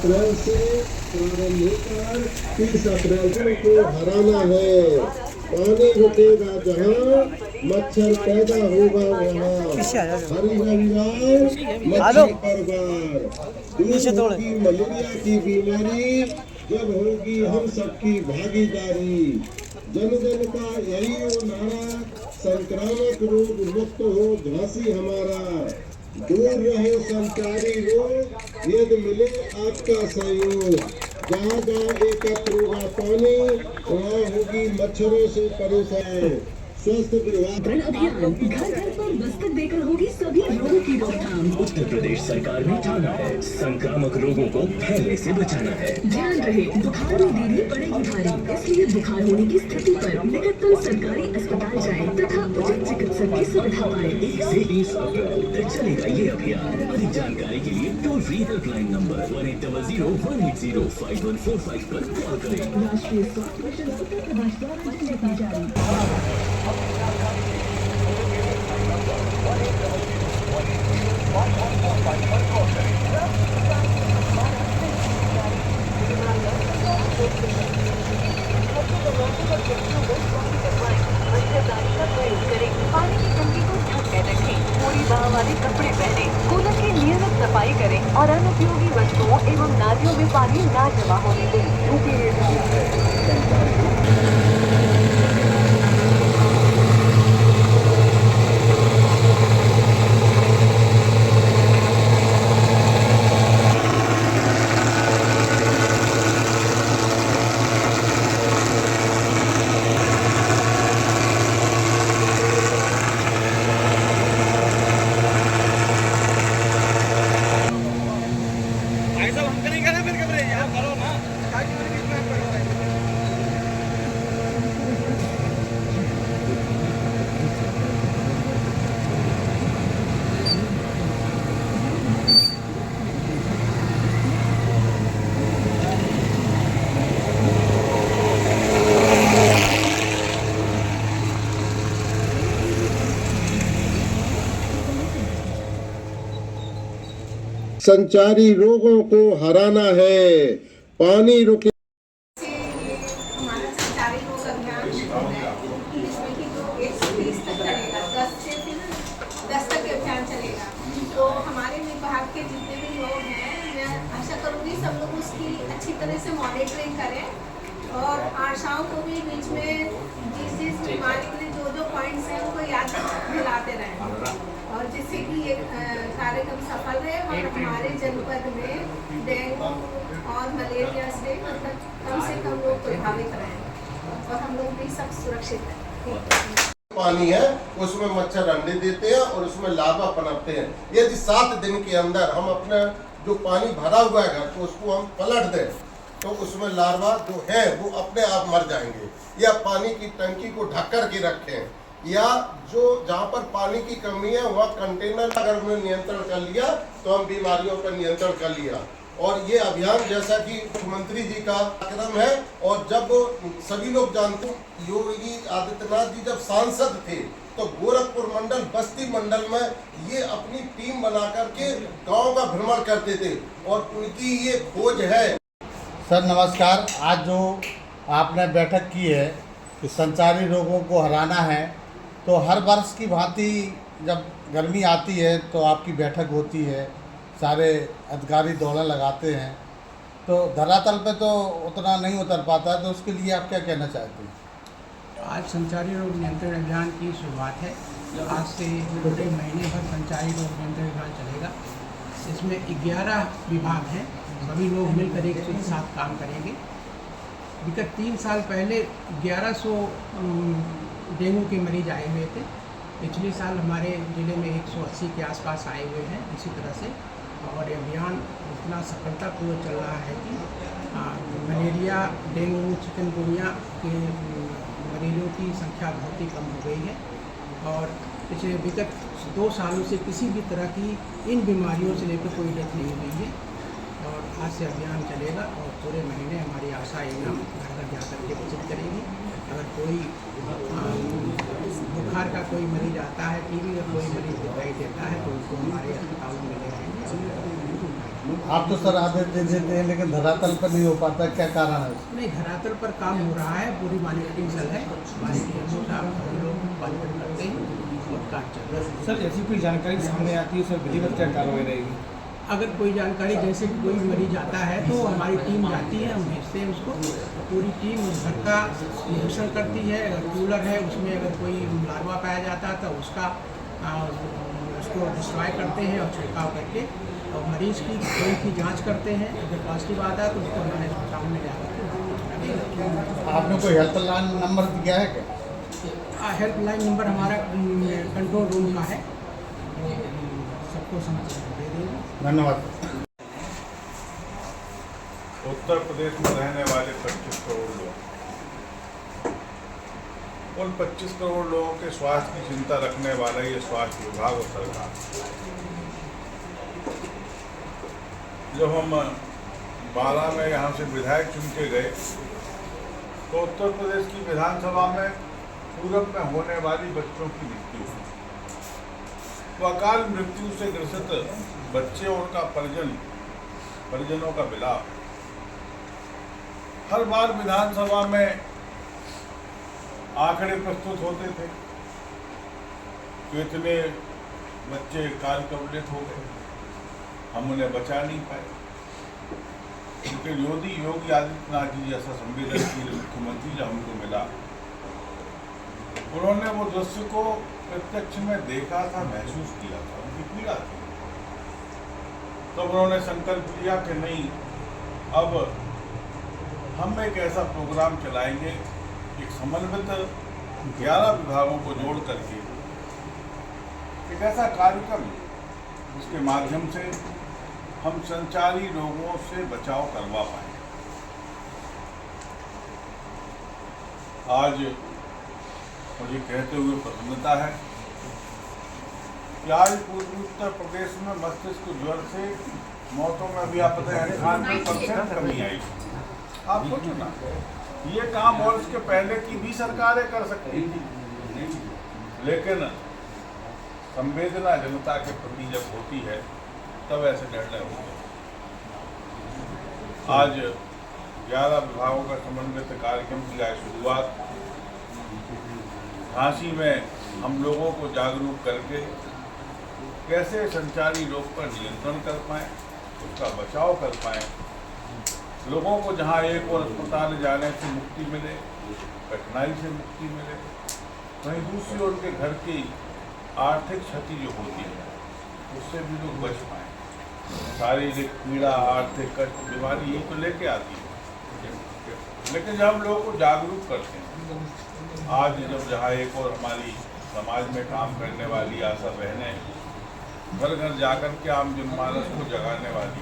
अप्रैल से प्रारंभ होकर 30 अप्रैल को हराना है। पानी रुकेगा जहाँ, मच्छर पैदा होगा वहाँ। हर रविवार मच्छर पर वार। दूर होगी मलेरिया की बीमारी, जब होगी हम सबकी भागीदारी। जन जन का यही हो नारा, संक्रामक रोग मुक्त हो झांसी हमारा। दूर रहे संचारी रोग, यदि मिले आपका सहयोग। जहाँ जहाँ एकत्र होगा पानी, वहाँ होगी मच्छरों से परेशान। स्वास्थ्य विभाग अभियान घर घर पर दस्तक देकर होगी सभी रोगों की रोकथाम। उत्तर प्रदेश सरकार ने ठाना है संक्रामक रोगों को फैलने से बचाना है। ध्यान रहे, बुखार में देरी पड़ेगी भारी, इसलिए बुखार होने की स्थिति पर निकटतम सरकारी अस्पताल जाएं तथा उचित चिकित्सक की सुविधा पाएं। 1 से 30 अप्रैल तक चलेगा ये अभियान। अधिक जानकारी के लिए टोल फ्री हेल्पलाइन नंबर 1800-180-5145 पर कॉल करें। राष्ट्रीय स्वास्थ्य मिशन उत्तर प्रदेश द्वारा जनहित जारी। पानी की टंकी को ढक कर रखें, पूरी बाह वाले कपड़े पहने, कूलर की नियमित सफाई करें और अनुपयोगी वस्तुओं एवं नालियों में पानी ना जमा होने दें। संचारी रोगों को हराना है। पानी रुके हमारा संचारी रोग अभियान शुरू है, जिसमें कि जो 1 से 30 तक चलेगा, 10 से फिर 10 तक अभियान चलेगा। तो हमारे विभाग के जितने भी लोग हैं, मैं आशा करूँगी सब लोग उसकी अच्छी तरह से मॉनिटरिंग करें और आशाओं को भी बीच में जिस बीमारी के लिए जो पॉइंट्स हैं उनको याद दिलाते रहें और जिससे कि ये कार्यक्रम सफल रहे और हमारे जनपद में डेंगू और मलेरिया से मतलब कम से कम लोग प्रभावित रहें और हम लोग भी सब सुरक्षित रहें। पानी है उसमें मच्छर अंडे देते हैं और उसमें लार्वा पनपते हैं। यदि 7 दिन के अंदर हम अपना जो पानी भरा हुआ है घर तो उसको हम पलट दें तो उसमें लार्वा जो है वो अपने आप मर जाएंगे। या पानी की टंकी को ढक कर के रखें, या जो जहाँ पर पानी की कमी है वहाँ कंटेनर अगर हमने नियंत्रण कर लिया तो हम बीमारियों पर नियंत्रण कर लिया। और ये अभियान जैसा कि मुख्यमंत्री जी का कार्यक्रम है और जब सभी लोग जानते हैं योगी आदित्यनाथ जी जब सांसद थे तो गोरखपुर मंडल बस्ती मंडल में ये अपनी टीम बना करके गांव का भ्रमण करते थे और उनकी ये खोज है। सर नमस्कार, आज जो आपने बैठक की है कि संचारी रोगों को हराना है, तो हर वर्ष की भांति जब गर्मी आती है तो आपकी बैठक होती है, सारे अधिकारी दौड़ा लगाते हैं, तो धरातल पे तो उतना नहीं उतर पाता, तो उसके लिए आप क्या कहना चाहते हैं? आज संचारी रोग नियंत्रण अभियान की शुरुआत है। आज से पूरे महीने भर संचारी रोग नियंत्रण अभियान चलेगा। इसमें 11 विभाग हैं, सभी लोग मिलकर एक साथ काम करेंगे। विगत 3 साल पहले 1100 डेंगू के मरीज आए हुए थे। पिछले साल हमारे ज़िले में 180 के आसपास आए हुए हैं इसी तरह से। और ये अभियान इतना सफलतापूर्वक चल रहा है कि मलेरिया, डेंगू, चिकनगुनिया के मरीजों की संख्या बहुत ही कम हो गई है और पिछले विगत 2 सालों से किसी भी तरह की इन बीमारियों से लेकर कोई डेथ नहीं हुई है। और आज से अभियान चलेगा और पूरे महीने हमारी आशा एवं घर घर जाकर के विजिट करेंगी। अगर कोई बुखार का कोई मरीज आता है, टीबी का कोई मरीज दिखाई देता है तो उसको हमारे अस्पतालों में ले आएंगे। आप तो सर आदेश दे देते हैं लेकिन धरातल पर नहीं हो पाता, क्या कारण है उसका? नहीं, धरातल पर काम हो रहा है, पूरी मॉनिटरिंग चल है, लोग मॉनिटर करते हैं और काम चल रहा है। सर ऐसी कोई जानकारी सामने आती है सर, विधिवत क्या कार्रवाई रहेगी? अगर कोई जानकारी, जैसे कि कोई मरीज आता है तो हमारी टीम जाती है, हम भेजते हैं उसको, पूरी टीम उस घर का निरीक्षण करती है। अगर कूलर है उसमें अगर कोई लार्वा पाया जाता है तो उसको डिस्ट्रॉय करते हैं और छिड़काव करके और मरीज की खून की जांच करते हैं। अगर पॉजिटिव आता है तो उसको हमारे अस्पताल में जाकर आपने कोई हेल्पलाइन नंबर दिया है क्या? हेल्पलाइन नंबर हमारा कंट्रोल रूम का है, सबको समाचार दे देंगे। धन्यवाद। उत्तर प्रदेश में रहने वाले 25 करोड़ लोग, उन 25 करोड़ लोगों के स्वास्थ्य की चिंता रखने वाला ये स्वास्थ्य विभाग और सरकार। जब हम 12 में यहाँ से विधायक चुन के गए तो उत्तर प्रदेश की विधानसभा में पूरब में होने वाली बच्चों की मृत्यु हुई। तो अकाल मृत्यु से ग्रसित बच्चे और उनका परिजनों का विलाप हर बार विधानसभा में आंकड़े प्रस्तुत होते थे कि इतने बच्चे काल कवलित हो गए, हम उन्हें बचा नहीं पाए। क्योंकि योगी आदित्यनाथ जी जैसा संवेदनशील मुख्यमंत्री जब हमको मिला, उन्होंने वो दृश्य को प्रत्यक्ष में देखा था, महसूस किया था, उनकी पीड़ा थी। तब उन्होंने संकल्प लिया कि नहीं, अब हम एक ऐसा प्रोग्राम चलाएंगे, एक समन्वित 11 विभागों को जोड़ करके एक ऐसा कार्यक्रम जिसके माध्यम से हम संचारी रोगों से बचाव करवा पाए। आज मुझे कहते हुए प्रसन्नता है कि आज पूर्वी उत्तर प्रदेश में मस्तिष्क ज्वर से मौतों में भी आप पता है 98% कमी आई। आप सोचो ना, ये काम और इसके पहले की भी सरकारें कर सकती थी, लेकिन संवेदना जनता के प्रति जब होती है तब ऐसे निर्णय होते हैं। आज 11 विभागों का समन्वित कार्यक्रम की आज शुरुआत झांसी में हम लोगों को जागरूक करके कैसे संचारी रोग पर नियंत्रण कर पाएँ, उसका बचाव कर पाएँ, लोगों को जहां एक और अस्पताल जाने से मुक्ति मिले, कठिनाई से मुक्ति मिले, वहीं दूसरी ओर के घर की आर्थिक क्षति जो होती है उससे भी लोग बच पाएँ। शारीरिक पीड़ा, आर्थिक कष्ट, बीमारी यही तो लेके आती है, लेकिन जब हम लोगों को जागरूक करते हैं, आज जब जहाँ एक और हमारी समाज में काम करने वाली आशा बहनें घर घर जाकर के आम जनमानस को जगाने वाली,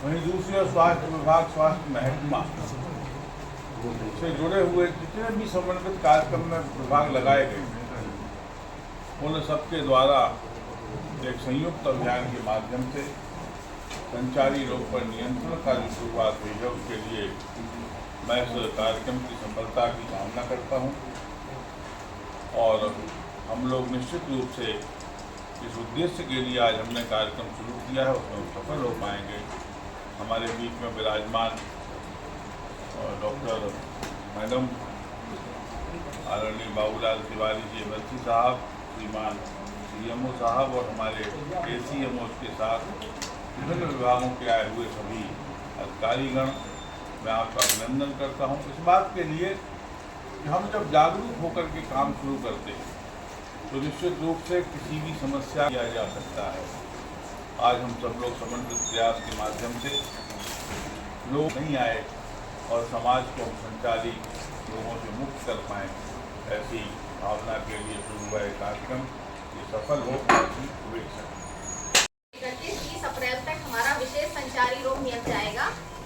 वहीं दूसरी ओर स्वास्थ्य विभाग, स्वास्थ्य महकमा से जुड़े हुए जितने भी समन्वित कार्यक्रम में विभाग लगाए गए, उन सबके द्वारा एक संयुक्त अभियान के माध्यम से संचारी रोग पर नियंत्रण का जो शुरुआत हुई है, उसके लिए मैं इस कार्यक्रम की सफलता की कामना करता हूं। और हम लोग निश्चित रूप से इस उद्देश्य के लिए आज हमने कार्यक्रम शुरू किया है, उसमें हम सफल हो पाएंगे। हमारे बीच में विराजमान डॉक्टर मैडम आदरणीय बाबूलाल तिवारी जी एमएलसी साहब, श्रीमान सीएमओ साहब और हमारे एसीएमओ के साथ विभिन्न विभागों के आए हुए सभी अधिकारीगण, मैं आपका अभिनंदन करता हूं इस बात के लिए कि हम जब जागरूक होकर के काम शुरू करते हैं तो निश्चित रूप से किसी भी समस्या किया जा सकता है। आज हम सब लोग समन्वित प्रयास के माध्यम से लोग नहीं आए और समाज को हम संचारी रोगों से मुक्त कर पाएँ, ऐसी भावना के लिए शुरू हुआ कार्यक्रम ये सफल हो, ऐसी शुभेच्छा। 30 अप्रैल तक हमारा विशेष संचारी रोग नियंत्रण जाएगा।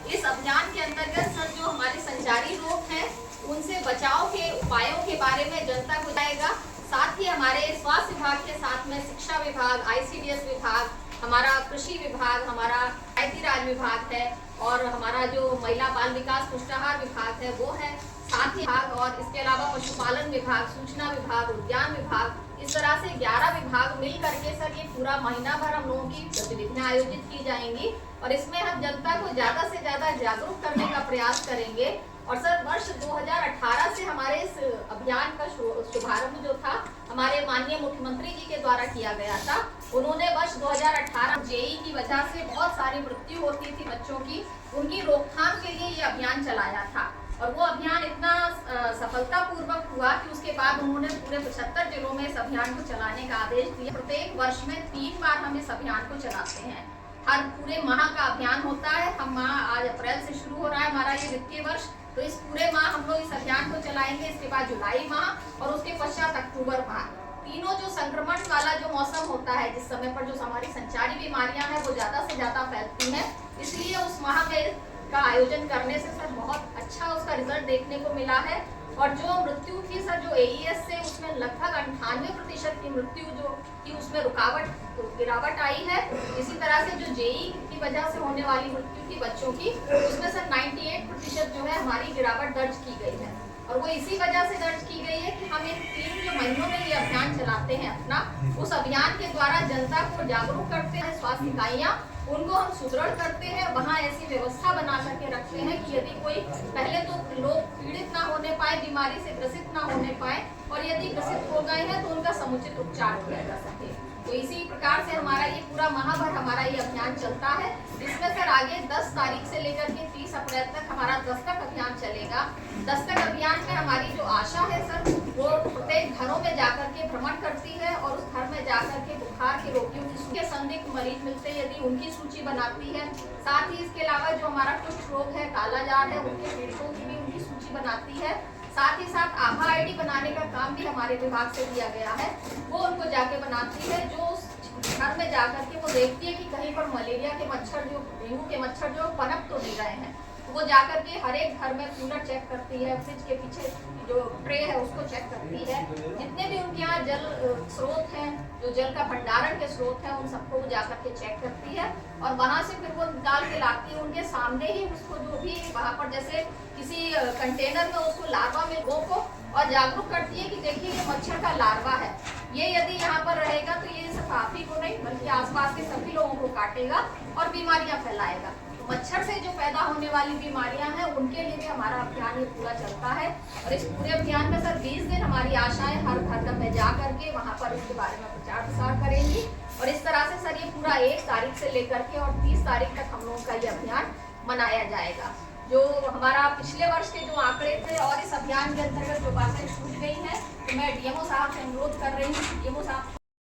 इस अभियान के अंतर्गत सर जो हमारे संचारी रोग हैं उनसे बचाव के उपायों के बारे में जनता को बताएगा। साथ ही हमारे स्वास्थ्य विभाग के साथ में शिक्षा विभाग, आईसीडीएस विभाग, हमारा कृषि विभाग, हमारा पंचायती राज विभाग है और हमारा जो महिला बाल विकास पुष्टाहार विभाग है वो है, साथ ही विभाग और इसके अलावा पशुपालन विभाग, सूचना विभाग, उद्यान विभाग, इस तरह से 11 विभाग मिल करके सर ये पूरा महीना भर हम लोगों की गतिविधियां आयोजित की जाएंगी और इसमें हम जनता को ज्यादा से ज्यादा जागरूक करने का प्रयास करेंगे। और सर वर्ष 2018 से हमारे इस अभियान का शुभारंभ जो था हमारे माननीय मुख्यमंत्री जी के द्वारा किया गया था। उन्होंने वर्ष 2018 जेई की वजह से बहुत सारी मृत्यु होती थी बच्चों की, उनकी रोकथाम के लिए ये अभियान चलाया था और वो अभियान इतना सफलतापूर्वक हुआ कि उसके बाद उन्होंने पूरे 75 जिलों में इस अभियान को चलाने का आदेश दिया। प्रत्येक वर्ष में 3 बार हम इस अभियान को चलाते हैं। हर पूरे माह का अभियान होता है। हम माह आज अप्रैल से शुरू हो रहा है हमारा ये वित्तीय वर्ष, तो इस पूरे माह हम लोग इस अभियान को चलाएंगे। इसके बाद जुलाई माह और उसके पश्चात अक्टूबर माह, तीनों जो संक्रमण वाला जो मौसम होता है, जिस समय पर जो हमारी संचारी बीमारियां हैं वो ज्यादा से ज्यादा फैलती हैं, इसलिए उस माह में का आयोजन करने से सर बहुत अच्छा उसका रिजल्ट देखने को मिला है। और जो मृत्यु थी सर जो AES से उसमें लगभग 98% की मृत्यु जो की उसमें गिरावट आई है। इसी तरह से जो जेई की वजह से होने वाली मृत्यु की बच्चों की उसमें सर 98% जो है हमारी गिरावट दर्ज की गई है। और वो इसी वजह से दर्ज की गई है कि हम इन 3 जो महीनों में ये अभियान चलाते हैं अपना, उस अभियान के द्वारा जनता को जागरूक करते हैं। स्वास्थ्य इकाइयाँ उनको हम सुदृढ़ करते हैं, वहाँ ऐसी व्यवस्था बना करके रखते हैं कि यदि कोई पहले तो लोग पीड़ित ना होने पाए, बीमारी से ग्रसित ना होने पाए और यदि ग्रसित हो गए हैं तो उनका समुचित उपचार किया जा सके। तो इसी प्रकार से हमारा ये पूरा माह भर हमारा ये अभियान चलता है। इसमें सर आगे 10 तारीख से लेकर के 30 अप्रैल तक हमारा दस्तक अभियान चलेगा। दस्तक अभियान में हमारी जो आशा है सर वो प्रत्येक घरों में जाकर के भ्रमण करती है और उस घर में जाकर के बुखार के रोगियों की संदिग्ध मरीज मिलते हैं यदि उनकी सूची बनाती है। साथ ही इसके अलावा जो हमारा कुष्ठ रोग है, कालाजार है, उनके पीड़ितों की भी उनकी सूची बनाती है। साथ ही साथ आभा ID बनाने का काम भी हमारे विभाग से दिया गया है, वो उनको जाके बनाती है। जो उस घर में जाकर के वो देखती है कि कहीं पर मलेरिया के मच्छर जो डेंगू के मच्छर जो पनप तो नहीं रहे हैं, वो जाकर के हर एक घर में कूलर चेक करती है, फ्रिज के पीछे जो ट्रे है उसको चेक करती है। जितने भी उनके यहाँ जल स्रोत हैं, जो जल का भंडारण के स्रोत हैं, उन सबको वो जाकर के चेक करती है और वहाँ से फिर वो निकाल के लाती है। उनके सामने ही उसको जो भी वहाँ पर जैसे किसी कंटेनर में उसको लार्वा में लोगों को और जागरूक करती है कि देखिए ये मच्छर का लार्वा है, ये यदि यहाँ पर रहेगा तो ये सिर्फ आप ही को नहीं बल्कि आसपास के सभी लोगों को काटेगा और बीमारियां फैलाएगा। तो मच्छर से जो पैदा होने वाली बीमारियां हैं उनके लिए भी हमारा अभियान ये पूरा चलता है। और इस पूरे अभियान में सर 20 दिन हमारी आशाएं हर घर में जा करके वहाँ पर इसके बारे में प्रचार प्रसार करेंगी। और इस तरह से सर ये पूरा 1 तारीख से लेकर के और 30 तारीख तक हम लोगों का ये अभियान मनाया जाएगा। जो हमारा पिछले वर्ष के जो आंकड़े थे और इस अभियान के अंतर्गत जो बातें छूट गई हैं, तो मैं DMO साहब से अनुरोध कर रही हूँ, DMO साहब